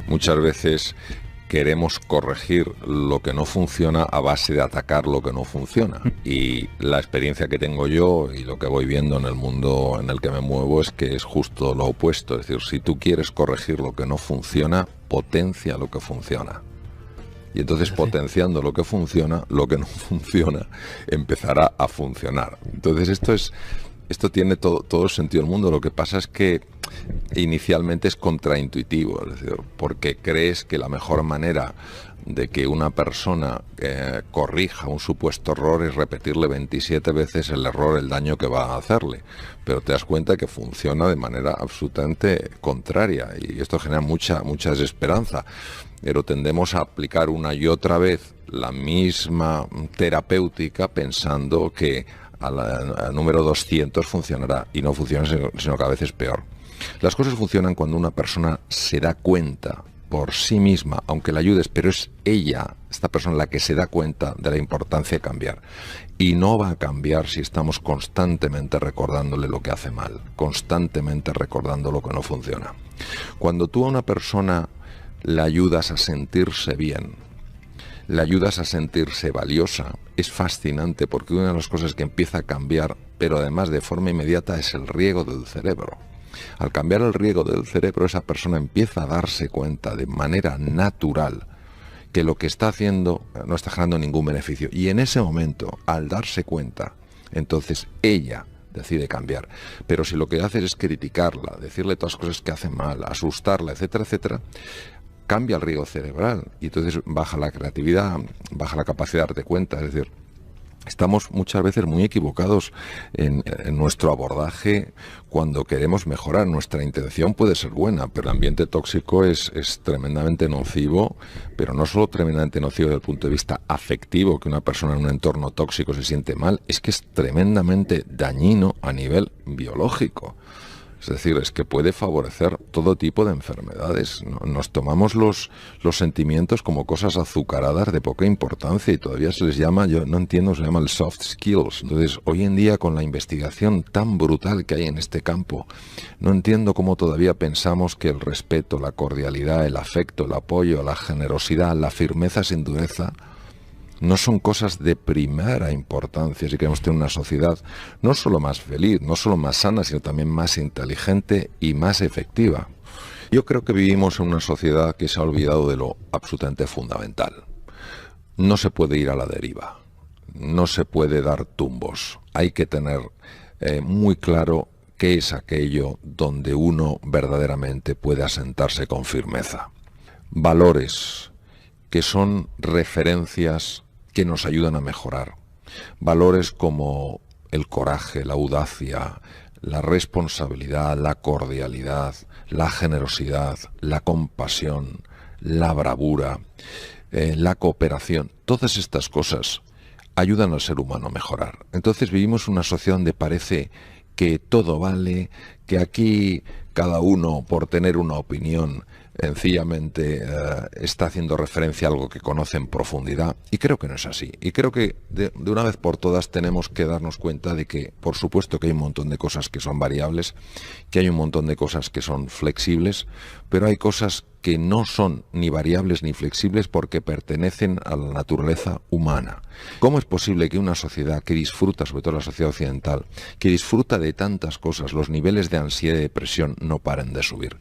Muchas veces queremos corregir lo que no funciona a base de atacar lo que no funciona. Y la experiencia que tengo yo y lo que voy viendo en el mundo en el que me muevo es que es justo lo opuesto. Es decir, si tú quieres corregir lo que no funciona, potencia lo que funciona. Y entonces, potenciando lo que no funciona empezará a funcionar. Entonces esto tiene todo el sentido del mundo. Lo que pasa es que inicialmente es contraintuitivo, es decir, porque crees que la mejor manera de que una persona corrija un supuesto error es repetirle 27 veces el error, el daño que va a hacerle. Pero te das cuenta que funciona de manera absolutamente contraria y esto genera mucha desesperanza. Pero tendemos a aplicar una y otra vez la misma terapéutica pensando que al número 200 funcionará, y no funciona, sino que a veces peor. Las cosas funcionan cuando una persona se da cuenta por sí misma, aunque la ayudes, pero es ella, esta persona, la que se da cuenta de la importancia de cambiar. Y no va a cambiar si estamos constantemente recordándole lo que hace mal, constantemente recordando lo que no funciona. Cuando tú a una persona la ayudas a sentirse bien, la ayudas a sentirse valiosa, es fascinante, porque una de las cosas que empieza a cambiar, pero además de forma inmediata, es el riego del cerebro. Al cambiar el riego del cerebro, esa persona empieza a darse cuenta de manera natural que lo que está haciendo no está generando ningún beneficio. Y en ese momento, al darse cuenta, entonces ella decide cambiar. Pero si lo que haces es criticarla, decirle todas las cosas que hace mal, asustarla, etcétera, etcétera, cambia el riego cerebral y entonces baja la creatividad, baja la capacidad de darte cuenta. Es decir, estamos muchas veces muy equivocados en nuestro abordaje cuando queremos mejorar. Nuestra intención puede ser buena, pero el ambiente tóxico es tremendamente nocivo, pero no solo tremendamente nocivo desde el punto de vista afectivo, que una persona en un entorno tóxico se siente mal, es que es tremendamente dañino a nivel biológico. Es decir, es que puede favorecer todo tipo de enfermedades. Nos tomamos los sentimientos como cosas azucaradas de poca importancia y todavía se les llama, yo no entiendo, se llama el soft skills. Entonces, hoy en día, con la investigación tan brutal que hay en este campo, no entiendo cómo todavía pensamos que el respeto, la cordialidad, el afecto, el apoyo, la generosidad, la firmeza sin dureza no son cosas de primera importancia si queremos tener una sociedad no solo más feliz, no solo más sana, sino también más inteligente y más efectiva. Yo creo que vivimos en una sociedad que se ha olvidado de lo absolutamente fundamental. No se puede ir a la deriva, no se puede dar tumbos. Hay que tener muy claro qué es aquello donde uno verdaderamente puede asentarse con firmeza. Valores que son referencias que nos ayudan a mejorar. Valores como el coraje, la audacia, la responsabilidad, la cordialidad, la generosidad, la compasión, la bravura, la cooperación. Todas estas cosas ayudan al ser humano a mejorar. Entonces vivimos una sociedad donde parece que todo vale, que aquí cada uno, por tener una opinión, sencillamente está haciendo referencia a algo que conoce en profundidad, y creo que no es así. Y creo que de una vez por todas tenemos que darnos cuenta de que, por supuesto, que hay un montón de cosas que son variables, que hay un montón de cosas que son flexibles, pero hay cosas que no son ni variables ni flexibles porque pertenecen a la naturaleza humana. ¿Cómo es posible que una sociedad que disfruta, sobre todo la sociedad occidental, que disfruta de tantas cosas, los niveles de ansiedad y depresión no paren de subir?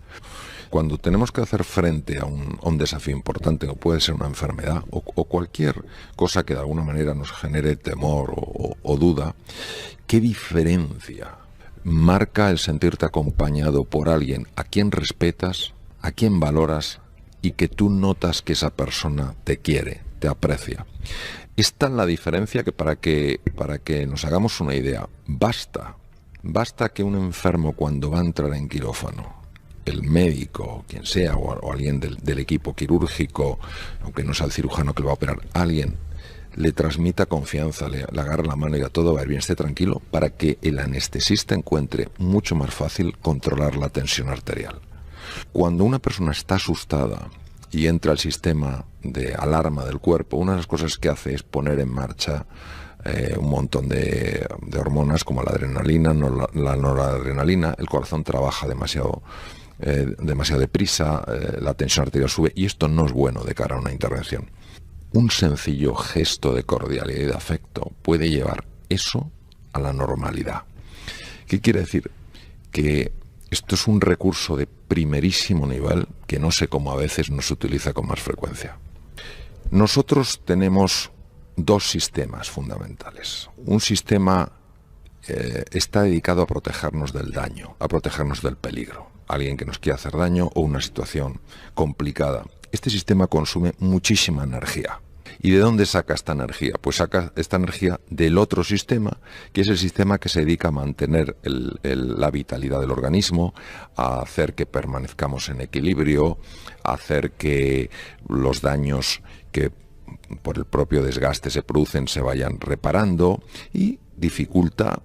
Cuando tenemos que hacer frente a un desafío importante, como puede ser una enfermedad o cualquier cosa que de alguna manera nos genere temor o duda, ¿qué diferencia marca el sentirte acompañado por alguien a quien respetas, a quien valoras y que tú notas que esa persona te quiere, te aprecia? Es tan la diferencia que para que nos hagamos una idea, basta que un enfermo, cuando va a entrar en quirófano, el médico, quien sea, o alguien del equipo quirúrgico, aunque no sea el cirujano que lo va a operar, alguien le transmita confianza, le agarra la mano y diga todo va a ir bien, esté tranquilo, para que el anestesista encuentre mucho más fácil controlar la tensión arterial. Cuando una persona está asustada y entra al sistema de alarma del cuerpo, una de las cosas que hace es poner en marcha un montón de hormonas como la adrenalina, la noradrenalina. El corazón trabaja demasiado demasiado deprisa, la tensión arterial sube, y esto no es bueno de cara a una intervención. Un sencillo gesto de cordialidad y de afecto puede llevar eso a la normalidad. ¿Qué quiere decir? Que esto es un recurso de primerísimo nivel que no sé cómo a veces no se utiliza con más frecuencia. Nosotros tenemos dos sistemas fundamentales. Un sistema está dedicado a protegernos del daño, a protegernos del peligro. Alguien que nos quiera hacer daño o una situación complicada. Este sistema consume muchísima energía. ¿Y de dónde saca esta energía? Pues saca esta energía del otro sistema, que es el sistema que se dedica a mantener la vitalidad del organismo, a hacer que permanezcamos en equilibrio, a hacer que los daños que por el propio desgaste se producen se vayan reparando, y dificulta,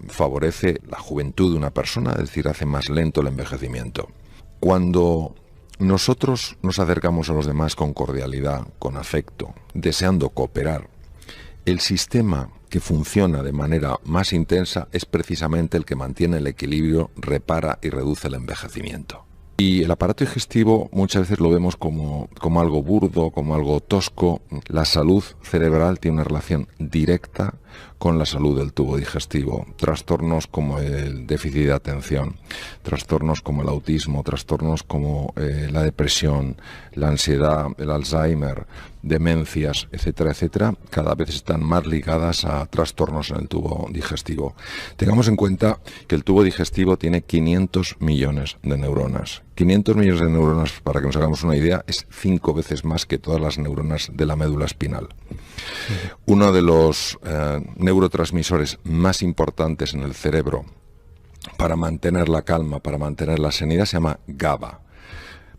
favorece la juventud de una persona, es decir, hace más lento el envejecimiento. Cuando nosotros nos acercamos a los demás con cordialidad, con afecto, deseando cooperar, el sistema que funciona de manera más intensa es precisamente el que mantiene el equilibrio, repara y reduce el envejecimiento. Y el aparato digestivo muchas veces lo vemos como algo burdo, como algo tosco. La salud cerebral tiene una relación directa con la salud del tubo digestivo. Trastornos como el déficit de atención, trastornos como el autismo, trastornos como la depresión, la ansiedad, el Alzheimer, demencias, etcétera, etcétera, cada vez están más ligadas a trastornos en el tubo digestivo. Tengamos en cuenta que el tubo digestivo tiene 500 millones de neuronas. 500 millones de neuronas, para que nos hagamos una idea, es 5 veces más que todas las neuronas de la médula espinal. Uno de los neurotransmisores más importantes en el cerebro para mantener la calma, para mantener la serenidad, se llama GABA.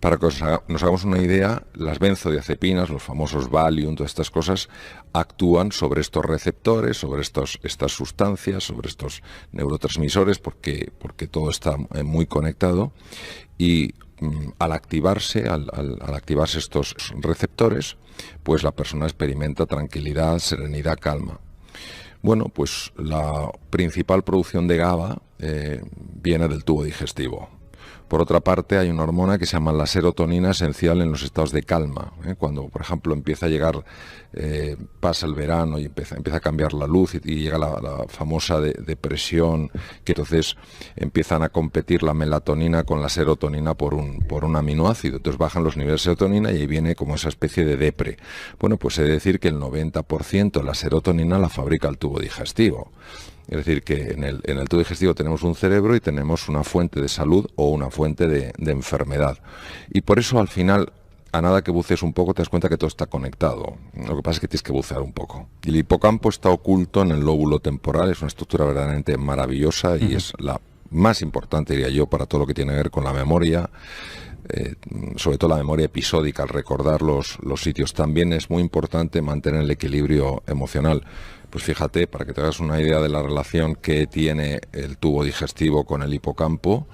Para que nos hagamos una idea, las benzodiazepinas, los famosos Valium, todas estas cosas, actúan sobre estos receptores, sobre estas sustancias, sobre estos neurotransmisores, porque todo está muy conectado, y al activarse estos receptores, pues la persona experimenta tranquilidad, serenidad, calma. Bueno, pues la principal producción de GABA viene del tubo digestivo. Por otra parte, hay una hormona que se llama la serotonina, esencial en los estados de calma. Cuando, por ejemplo, empieza a llegar, pasa el verano y empieza a cambiar la luz y llega la famosa depresión, que entonces empiezan a competir la melatonina con la serotonina por un aminoácido. Entonces bajan los niveles de serotonina y ahí viene como esa especie de depre. Bueno, pues he de decir que el 90% de la serotonina la fabrica el tubo digestivo. Es decir, que en el tubo digestivo tenemos un cerebro y tenemos una fuente de salud o una fuente de enfermedad. Y por eso al final, a nada que bucees un poco, te das cuenta que todo está conectado. Lo que pasa es que tienes que bucear un poco. Y el hipocampo está oculto en el lóbulo temporal, es una estructura verdaderamente maravillosa y es la más importante, diría yo, para todo lo que tiene que ver con la memoria. Sobre todo la memoria episódica, al recordar los sitios. También es muy importante mantener el equilibrio emocional. Pues fíjate, para que te hagas una idea de la relación que tiene el tubo digestivo con el hipocampo,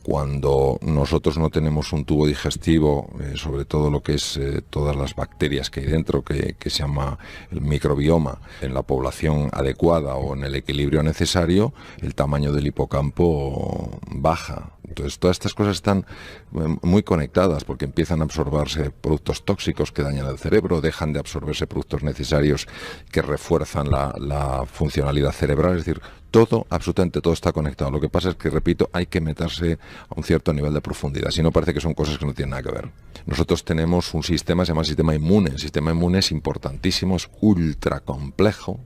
cuando nosotros no tenemos un tubo digestivo, sobre todo lo que es todas las bacterias que hay dentro, que se llama el microbioma, en la población adecuada o en el equilibrio necesario, el tamaño del hipocampo baja. Entonces todas estas cosas están muy conectadas, porque empiezan a absorberse productos tóxicos que dañan el cerebro, dejan de absorberse productos necesarios que refuerzan la funcionalidad cerebral. Es decir, todo, absolutamente todo está conectado. Lo que pasa es que, repito, hay que meterse a un cierto nivel de profundidad, si no parece que son cosas que no tienen nada que ver. Nosotros tenemos un sistema, se llama sistema inmune. El sistema inmune es importantísimo, es ultra complejo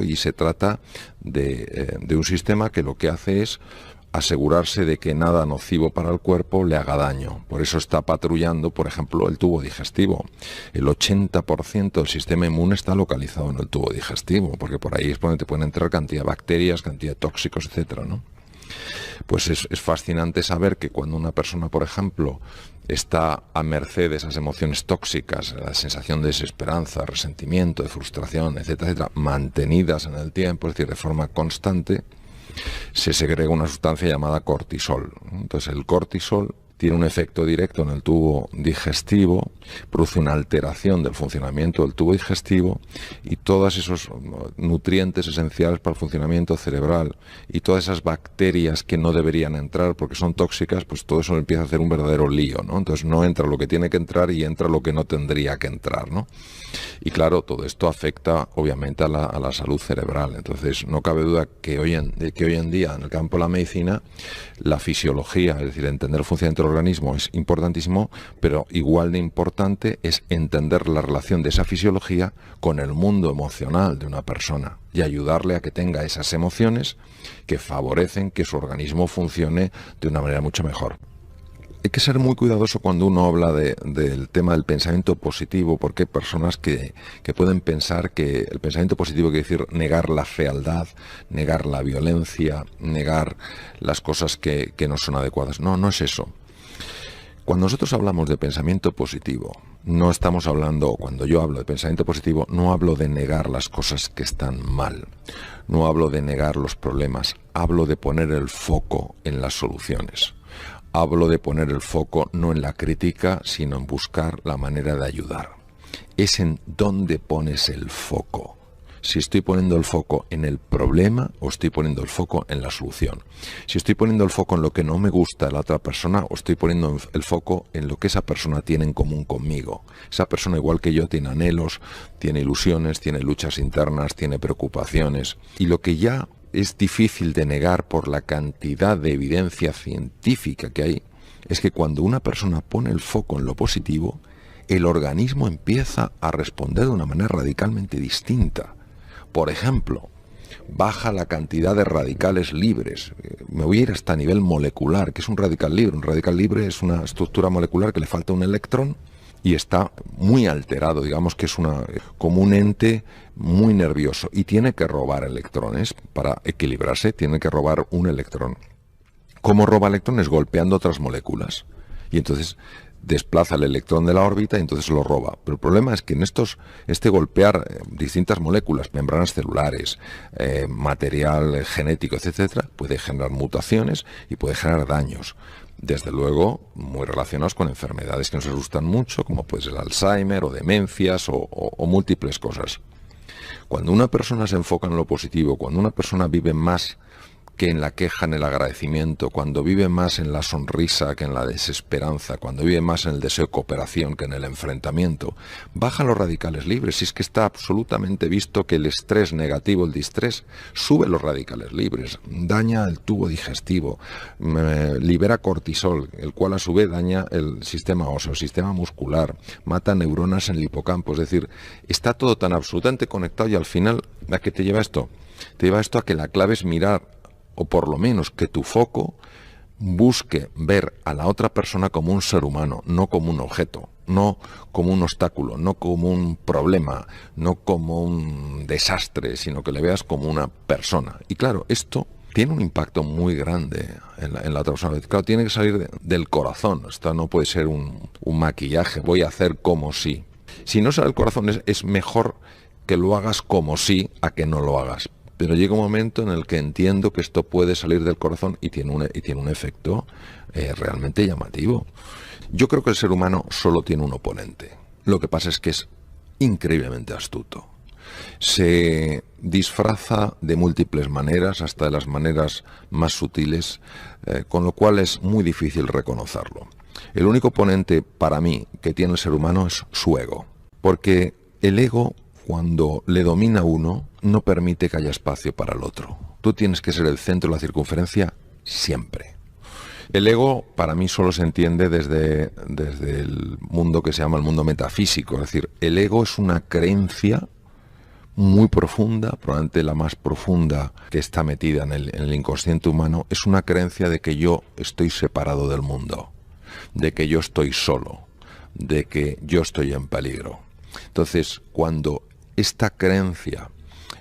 y se trata de un sistema que lo que hace es asegurarse de que nada nocivo para el cuerpo le haga daño. Por eso está patrullando, por ejemplo, el tubo digestivo. El 80% del sistema inmune está localizado en el tubo digestivo, porque por ahí es donde te pueden entrar cantidad de bacterias, cantidad de tóxicos, etcétera, ¿no? Pues es fascinante saber que cuando una persona, por ejemplo, está a merced de esas emociones tóxicas, la sensación de desesperanza, resentimiento, de frustración, etcétera, etcétera, mantenidas en el tiempo, es decir, de forma constante, se segrega una sustancia llamada cortisol. Entonces el cortisol tiene un efecto directo en el tubo digestivo, produce una alteración del funcionamiento del tubo digestivo y todos esos nutrientes esenciales para el funcionamiento cerebral y todas esas bacterias que no deberían entrar porque son tóxicas, pues todo eso empieza a hacer un verdadero lío, ¿no? Entonces no entra lo que tiene que entrar y entra lo que no tendría que entrar, ¿no? Y claro, todo esto afecta obviamente a la salud cerebral. Entonces no cabe duda que hoy en día en el campo de la medicina la fisiología, es decir, entender el funcionamiento del organismo es importantísimo, pero igual de importante es entender la relación de esa fisiología con el mundo emocional de una persona y ayudarle a que tenga esas emociones que favorecen que su organismo funcione de una manera mucho mejor. Hay que ser muy cuidadoso cuando uno habla del tema del pensamiento positivo, porque hay personas que pueden pensar que el pensamiento positivo quiere decir negar la fealdad, negar la violencia, negar las cosas que no son adecuadas. No, no es eso. Cuando nosotros hablamos de pensamiento positivo, no estamos hablando, cuando yo hablo de pensamiento positivo, no hablo de negar las cosas que están mal, no hablo de negar los problemas, hablo de poner el foco en las soluciones. Hablo de poner el foco no en la crítica, sino en buscar la manera de ayudar. Es en dónde pones el foco. Si estoy poniendo el foco en el problema o estoy poniendo el foco en la solución. Si estoy poniendo el foco en lo que no me gusta de la otra persona o estoy poniendo el foco en lo que esa persona tiene en común conmigo. Esa persona, igual que yo, tiene anhelos, tiene ilusiones, tiene luchas internas, tiene preocupaciones. Y lo que ya es difícil de negar por la cantidad de evidencia científica que hay, es que cuando una persona pone el foco en lo positivo, el organismo empieza a responder de una manera radicalmente distinta. Por ejemplo, baja la cantidad de radicales libres. Me voy a ir hasta a nivel molecular. ¿Qué es un radical libre? Un radical libre es una estructura molecular que le falta un electrón y está muy alterado, digamos que es como un ente muy nervioso y tiene que robar electrones para equilibrarse, tiene que robar un electrón. ¿Cómo roba electrones? Golpeando otras moléculas. Y entonces desplaza el electrón de la órbita y entonces lo roba. Pero el problema es que en este golpear distintas moléculas, membranas celulares, material genético, etcétera, puede generar mutaciones y puede generar daños. Desde luego, muy relacionados con enfermedades que nos asustan mucho, como pues el Alzheimer o demencias o múltiples cosas. Cuando una persona se enfoca en lo positivo, cuando una persona vive más que en la queja, en el agradecimiento, cuando vive más en la sonrisa que en la desesperanza, cuando vive más en el deseo de cooperación que en el enfrentamiento, bajan los radicales libres. Y es que está absolutamente visto que el estrés negativo, el distrés, sube los radicales libres, daña el tubo digestivo, libera cortisol, el cual a su vez daña el sistema óseo, el sistema muscular, mata neuronas en el hipocampo. Es decir, está todo tan absolutamente conectado y al final, ¿a qué te lleva esto? Te lleva esto a que la clave es mirar, o por lo menos que tu foco busque ver a la otra persona como un ser humano, no como un objeto, no como un obstáculo, no como un problema, no como un desastre, sino que le veas como una persona. Y claro, esto tiene un impacto muy grande en la otra persona. Claro, tiene que salir del corazón. Esto no puede ser un maquillaje, voy a hacer como si. Si no sale del corazón, es mejor que lo hagas como si a que no lo hagas. Pero llega un momento en el que entiendo que esto puede salir del corazón y tiene un efecto realmente llamativo. Yo creo que el ser humano solo tiene un oponente. Lo que pasa es que es increíblemente astuto. Se disfraza de múltiples maneras, hasta de las maneras más sutiles, con lo cual es muy difícil reconocerlo. El único oponente para mí que tiene el ser humano es su ego. Porque el ego, cuando le domina a uno, no permite que haya espacio para el otro. Tú tienes que ser el centro de la circunferencia siempre. El ego para mí solo se entiende desde el mundo que se llama el mundo metafísico. Es decir, el ego es una creencia muy profunda, probablemente la más profunda que está metida en el inconsciente humano. Es una creencia de que yo estoy separado del mundo, de que yo estoy solo, de que yo estoy en peligro. Entonces, cuando esta creencia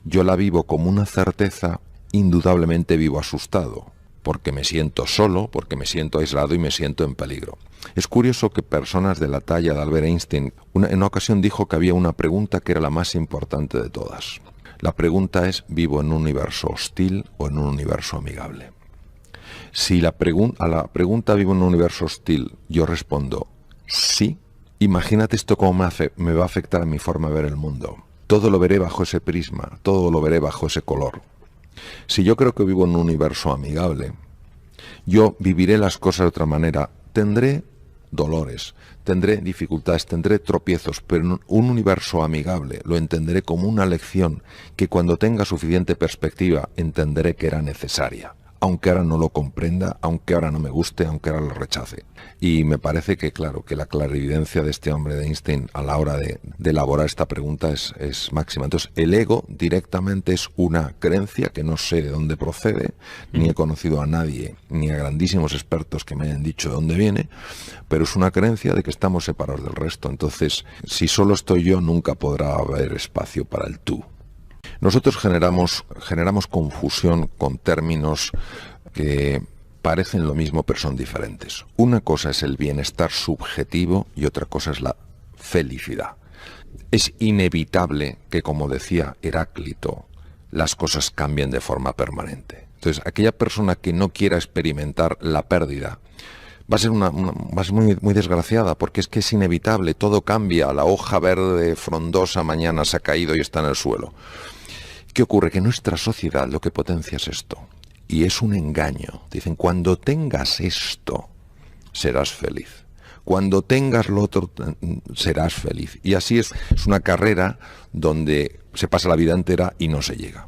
yo la vivo como una certeza, indudablemente vivo asustado, porque me siento solo, porque me siento aislado y me siento en peligro. Es curioso que personas de la talla de Albert Einstein, en una ocasión dijo que había una pregunta que era la más importante de todas. La pregunta es, ¿vivo en un universo hostil o en un universo amigable? Si a la pregunta ¿vivo en un universo hostil? Yo respondo sí. Imagínate esto cómo me va a afectar en mi forma de ver el mundo. Todo lo veré bajo ese prisma, todo lo veré bajo ese color. Si yo creo que vivo en un universo amigable, yo viviré las cosas de otra manera. Tendré dolores, tendré dificultades, tendré tropiezos, pero en un universo amigable lo entenderé como una lección que cuando tenga suficiente perspectiva entenderé que era necesaria. Aunque ahora no lo comprenda, aunque ahora no me guste, aunque ahora lo rechace. Y me parece que, claro, que la clarividencia de este hombre de Einstein a la hora de elaborar esta pregunta es máxima. Entonces, el ego directamente es una creencia que no sé de dónde procede, ni he conocido a nadie, ni a grandísimos expertos que me hayan dicho de dónde viene, pero es una creencia de que estamos separados del resto. Entonces, si solo estoy yo, nunca podrá haber espacio para el tú. Nosotros generamos confusión con términos que parecen lo mismo pero son diferentes. Una cosa es el bienestar subjetivo y otra cosa es la felicidad. Es inevitable que, como decía Heráclito, las cosas cambien de forma permanente. Entonces, aquella persona que no quiera experimentar la pérdida va a ser muy desgraciada, porque es que es inevitable, todo cambia, la hoja verde frondosa mañana se ha caído y está en el suelo. ¿Qué ocurre? Que nuestra sociedad lo que potencia es esto, y es un engaño. Dicen, cuando tengas esto, serás feliz. Cuando tengas lo otro, serás feliz. Y así es una carrera donde se pasa la vida entera y no se llega.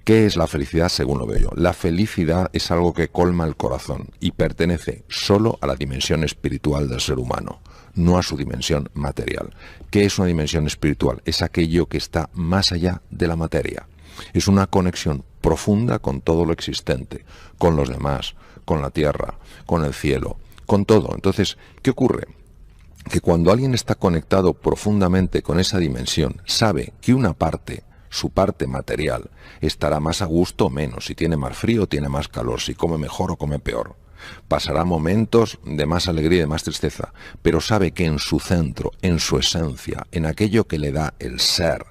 ¿Qué es la felicidad según lo veo yo? La felicidad es algo que colma el corazón y pertenece solo a la dimensión espiritual del ser humano, no a su dimensión material. ¿Qué es una dimensión espiritual? Es aquello que está más allá de la materia. Es una conexión profunda con todo lo existente, con los demás, con la tierra, con el cielo, con todo. Entonces, ¿qué ocurre? Que cuando alguien está conectado profundamente con esa dimensión, sabe que una parte, su parte material, estará más a gusto o menos, si tiene más frío o tiene más calor, si come mejor o come peor. Pasará momentos de más alegría y de más tristeza, pero sabe que en su centro, en su esencia, en aquello que le da el ser,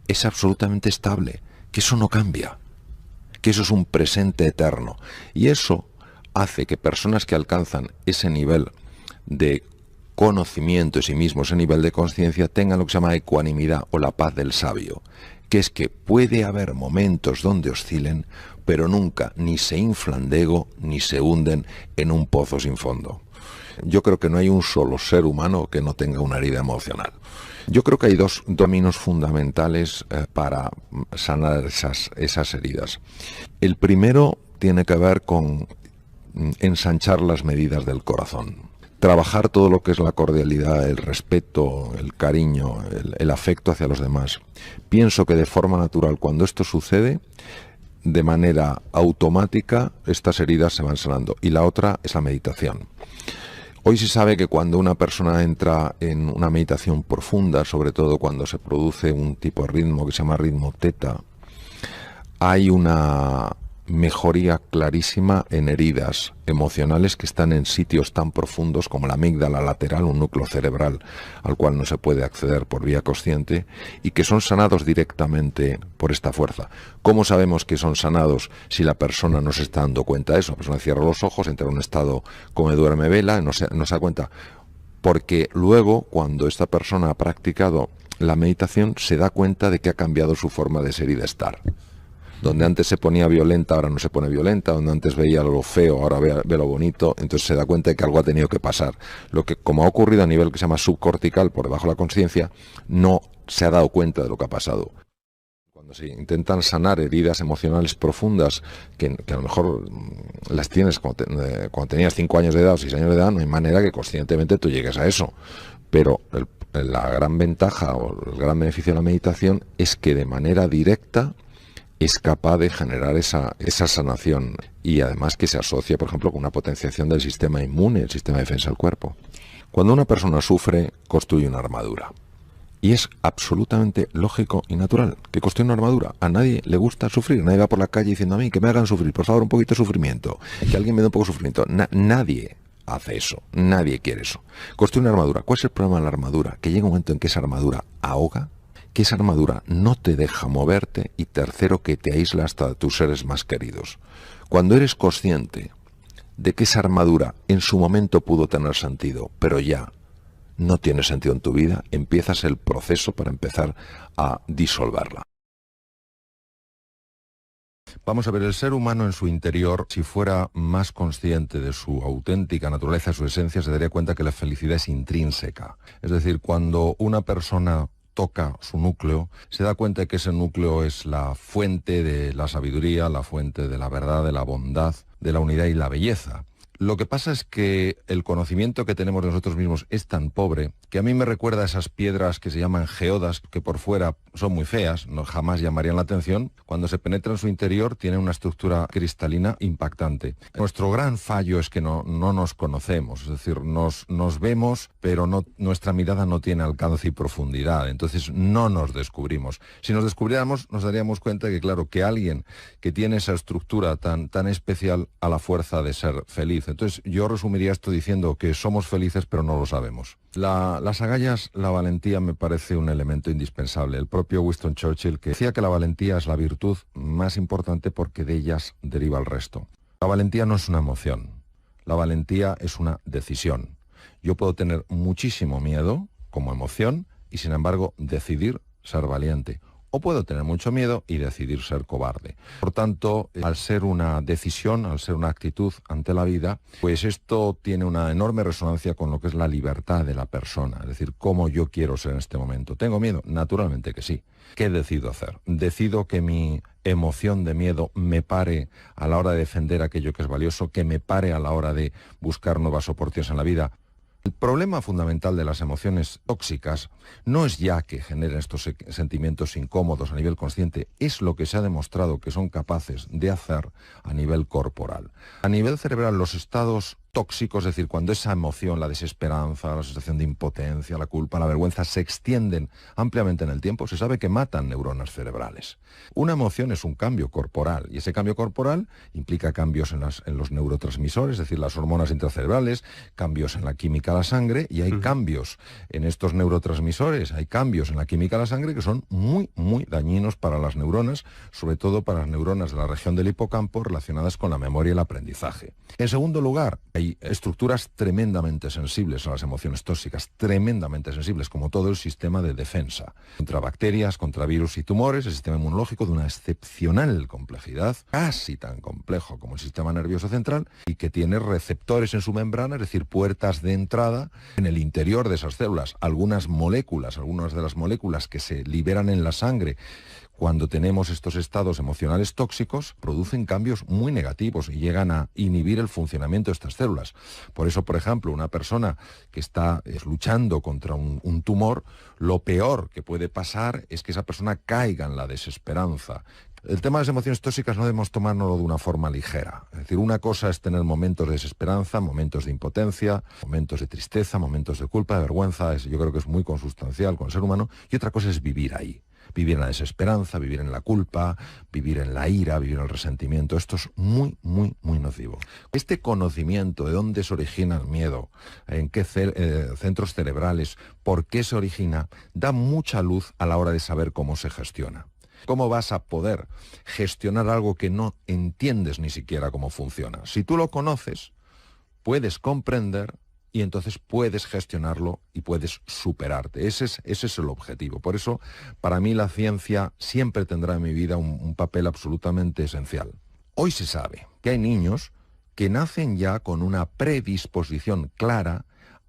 es absolutamente estable, que eso no cambia, que eso es un presente eterno. Y eso hace que personas que alcanzan ese nivel de conocimiento de sí mismos, ese nivel de conciencia, tengan lo que se llama ecuanimidad o la paz del sabio, que es que puede haber momentos donde oscilen, pero nunca ni se inflan de ego ni se hunden en un pozo sin fondo. Yo creo que no hay un solo ser humano que no tenga una herida emocional. Yo creo que hay dos caminos fundamentales para sanar esas heridas. El primero tiene que ver con ensanchar las medidas del corazón. Trabajar todo lo que es la cordialidad, el respeto, el cariño, el afecto hacia los demás. Pienso que de forma natural, cuando esto sucede, de manera automática, estas heridas se van sanando. Y la otra es la meditación. Hoy se sabe que cuando una persona entra en una meditación profunda, sobre todo cuando se produce un tipo de ritmo que se llama ritmo teta, hay una mejoría clarísima en heridas emocionales que están en sitios tan profundos como la amígdala lateral, un núcleo cerebral al cual no se puede acceder por vía consciente, y que son sanados directamente por esta fuerza. ¿Cómo sabemos que son sanados si la persona no se está dando cuenta de eso? La persona cierra los ojos, entra en un estado come, duerme, vela, no se da cuenta. Porque luego, cuando esta persona ha practicado la meditación, se da cuenta de que ha cambiado su forma de ser y de estar. Donde antes se ponía violenta, ahora no se pone violenta. Donde antes veía lo feo, ahora ve lo bonito. Entonces se da cuenta de que algo ha tenido que pasar. Lo que, como ha ocurrido a nivel que se llama subcortical, por debajo de la conciencia, no se ha dado cuenta de lo que ha pasado. Cuando se intentan sanar heridas emocionales profundas, que a lo mejor las tienes cuando tenías 5 años de edad o 6 años de edad, no hay manera que conscientemente tú llegues a eso. Pero la gran ventaja o el gran beneficio de la meditación es que de manera directa es capaz de generar esa sanación, y además que se asocia, por ejemplo, con una potenciación del sistema inmune, el sistema de defensa del cuerpo. Cuando una persona sufre, construye una armadura. Y es absolutamente lógico y natural que construya una armadura. A nadie le gusta sufrir. Nadie va por la calle diciendo a mí que me hagan sufrir, por favor, un poquito de sufrimiento, que alguien me dé un poco de sufrimiento. Nadie hace eso. Nadie quiere eso. Construye una armadura. ¿Cuál es el problema de la armadura? Que llega un momento en que esa armadura ahoga que esa armadura no te deja moverte y tercero, que te aísla hasta de tus seres más queridos. Cuando eres consciente de que esa armadura en su momento pudo tener sentido, pero ya no tiene sentido en tu vida, empiezas el proceso para empezar a disolverla. Vamos a ver, el ser humano en su interior, si fuera más consciente de su auténtica naturaleza, su esencia, se daría cuenta que la felicidad es intrínseca. Es decir, cuando una persona toca su núcleo, se da cuenta de que ese núcleo es la fuente de la sabiduría, la fuente de la verdad, de la bondad, de la unidad y la belleza. Lo que pasa es que el conocimiento que tenemos de nosotros mismos es tan pobre que a mí me recuerda a esas piedras que se llaman geodas, que por fuera son muy feas, no jamás llamarían la atención. Cuando se penetra en su interior tienen una estructura cristalina impactante. Nuestro gran fallo es que no nos conocemos, es decir, nos vemos, pero nuestra mirada no tiene alcance y profundidad, entonces no nos descubrimos. Si nos descubriéramos, nos daríamos cuenta de que, claro, que alguien que tiene esa estructura tan especial a la fuerza de ser feliz. Entonces yo resumiría esto diciendo que somos felices pero no lo sabemos. Las agallas, la valentía me parece un elemento indispensable. El propio Winston Churchill, que decía que la valentía es la virtud más importante porque de ellas deriva el resto. La valentía no es una emoción, la valentía es una decisión. Yo puedo tener muchísimo miedo como emoción y sin embargo decidir ser valiente. O puedo tener mucho miedo y decidir ser cobarde. Por tanto, al ser una decisión, al ser una actitud ante la vida, pues esto tiene una enorme resonancia con lo que es la libertad de la persona. Es decir, cómo yo quiero ser en este momento. ¿Tengo miedo? Naturalmente que sí. ¿Qué decido hacer? Decido que mi emoción de miedo me pare a la hora de defender aquello que es valioso, que me pare a la hora de buscar nuevas oportunidades en la vida. El problema fundamental de las emociones tóxicas no es ya que generen estos sentimientos incómodos a nivel consciente, es lo que se ha demostrado que son capaces de hacer a nivel corporal. A nivel cerebral, los estados tóxicos, es decir, cuando esa emoción, la desesperanza, la sensación de impotencia, la culpa, la vergüenza, se extienden ampliamente en el tiempo, se sabe que matan neuronas cerebrales. Una emoción es un cambio corporal, y ese cambio corporal implica cambios en los neurotransmisores, es decir, las hormonas intracerebrales, cambios en la química de la sangre, y hay cambios en estos neurotransmisores, hay cambios en la química de la sangre que son muy, muy dañinos para las neuronas, sobre todo para las neuronas de la región del hipocampo relacionadas con la memoria y el aprendizaje. En segundo lugar, hay estructuras tremendamente sensibles a las emociones tóxicas, tremendamente sensibles, como todo el sistema de defensa. Contra bacterias, contra virus y tumores, el sistema inmunológico de una excepcional complejidad, casi tan complejo como el sistema nervioso central, y que tiene receptores en su membrana, es decir, puertas de entrada en el interior de esas células. Algunas de las moléculas que se liberan en la sangre cuando tenemos estos estados emocionales tóxicos, producen cambios muy negativos y llegan a inhibir el funcionamiento de estas células. Por eso, por ejemplo, una persona que está luchando contra un tumor, lo peor que puede pasar es que esa persona caiga en la desesperanza. El tema de las emociones tóxicas no debemos tomárnoslo de una forma ligera. Es decir, una cosa es tener momentos de desesperanza, momentos de impotencia, momentos de tristeza, momentos de culpa, de vergüenza. Yo creo que es muy consustancial con el ser humano. Y otra cosa es vivir ahí. Vivir en la desesperanza, vivir en la culpa, vivir en la ira, vivir en el resentimiento. Esto es muy, muy, muy nocivo. Este conocimiento de dónde se origina el miedo, en qué centros cerebrales, por qué se origina, da mucha luz a la hora de saber cómo se gestiona. ¿Cómo vas a poder gestionar algo que no entiendes ni siquiera cómo funciona? Si tú lo conoces, puedes comprender y entonces puedes gestionarlo y puedes superarte. Ese es el objetivo. Por eso, para mí la ciencia siempre tendrá en mi vida un papel absolutamente esencial. Hoy se sabe que hay niños que nacen ya con una predisposición clara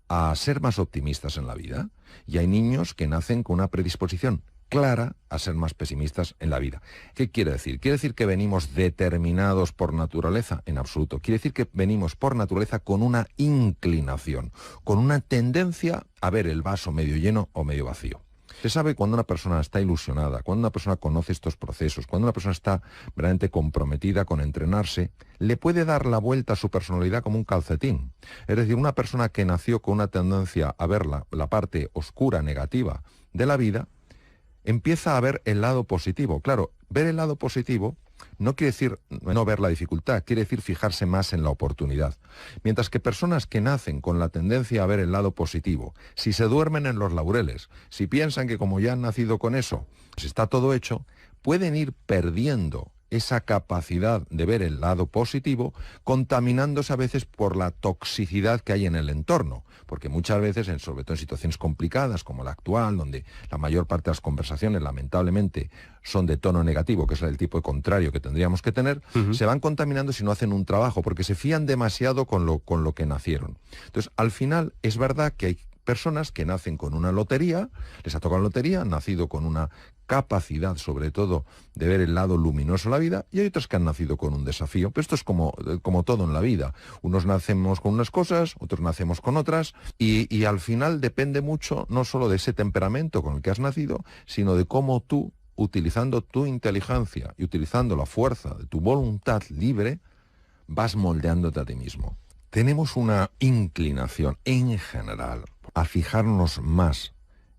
a ser más optimistas en la vida y hay niños que nacen con una predisposición clara a ser más pesimistas en la vida. ¿Qué quiere decir? ¿Quiere decir que venimos determinados por naturaleza? En absoluto. Quiere decir que venimos por naturaleza con una inclinación, con una tendencia a ver el vaso medio lleno o medio vacío. Se sabe cuando una persona está ilusionada, cuando una persona conoce estos procesos, cuando una persona está verdaderamente comprometida con entrenarse, le puede dar la vuelta a su personalidad como un calcetín. Es decir, una persona que nació con una tendencia a ver la parte oscura, negativa de la vida, empieza a ver el lado positivo. Claro, ver el lado positivo no quiere decir no ver la dificultad, quiere decir fijarse más en la oportunidad. Mientras que personas que nacen con la tendencia a ver el lado positivo, si se duermen en los laureles, si piensan que como ya han nacido con eso, pues está todo hecho, pueden ir perdiendo esa capacidad de ver el lado positivo, contaminándose a veces por la toxicidad que hay en el entorno, porque muchas veces, sobre todo en situaciones complicadas como la actual, donde la mayor parte de las conversaciones lamentablemente son de tono negativo, que es el tipo de contrario que tendríamos que tener, se van contaminando si no hacen un trabajo, porque se fían demasiado con lo que nacieron. Entonces, al final, es verdad que hay personas que nacen con una lotería, les ha tocado la lotería, han nacido con una capacidad, sobre todo, de ver el lado luminoso de la vida, y hay otros que han nacido con un desafío. Pero esto es como todo en la vida. Unos nacemos con unas cosas, otros nacemos con otras, y al final depende mucho no solo de ese temperamento con el que has nacido, sino de cómo tú, utilizando tu inteligencia y utilizando la fuerza de tu voluntad libre, vas moldeándote a ti mismo. Tenemos una inclinación, en general, a fijarnos más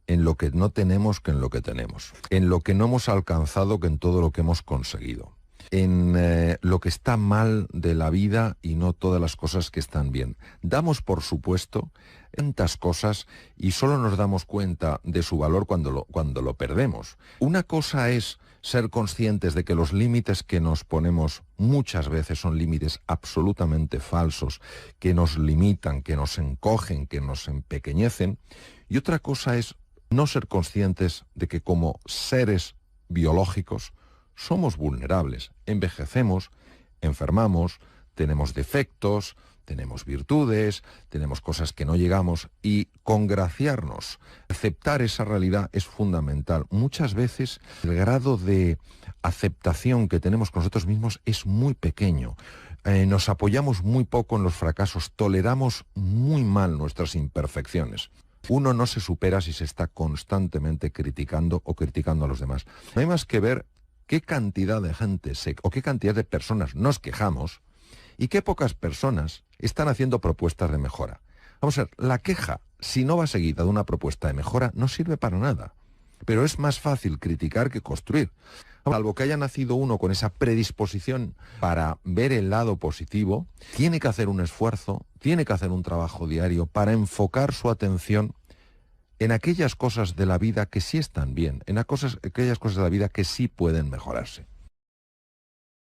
en lo que no tenemos que en lo que tenemos, en lo que no hemos alcanzado que en todo lo que hemos conseguido, en lo que está mal de la vida y no todas las cosas que están bien. Damos por supuesto tantas cosas y solo nos damos cuenta de su valor cuando lo perdemos. Una cosa es ser conscientes de que los límites que nos ponemos muchas veces son límites absolutamente falsos, que nos limitan, que nos encogen, que nos empequeñecen, y otra cosa es no ser conscientes de que como seres biológicos somos vulnerables, envejecemos, enfermamos, tenemos defectos, tenemos virtudes, tenemos cosas que no llegamos, y congraciarnos, aceptar esa realidad es fundamental. Muchas veces el grado de aceptación que tenemos con nosotros mismos es muy pequeño. Nos apoyamos muy poco en los fracasos, toleramos muy mal nuestras imperfecciones. Uno no se supera si se está constantemente criticando o criticando a los demás. No hay más que ver qué cantidad de gente o qué cantidad de personas nos quejamos y qué pocas personas están haciendo propuestas de mejora. Vamos a ver, la queja, si no va seguida de una propuesta de mejora, no sirve para nada. Pero es más fácil criticar que construir. Salvo que haya nacido uno con esa predisposición para ver el lado positivo, tiene que hacer un esfuerzo, tiene que hacer un trabajo diario para enfocar su atención en aquellas cosas de la vida que sí están bien, en aquellas cosas de la vida que sí pueden mejorarse.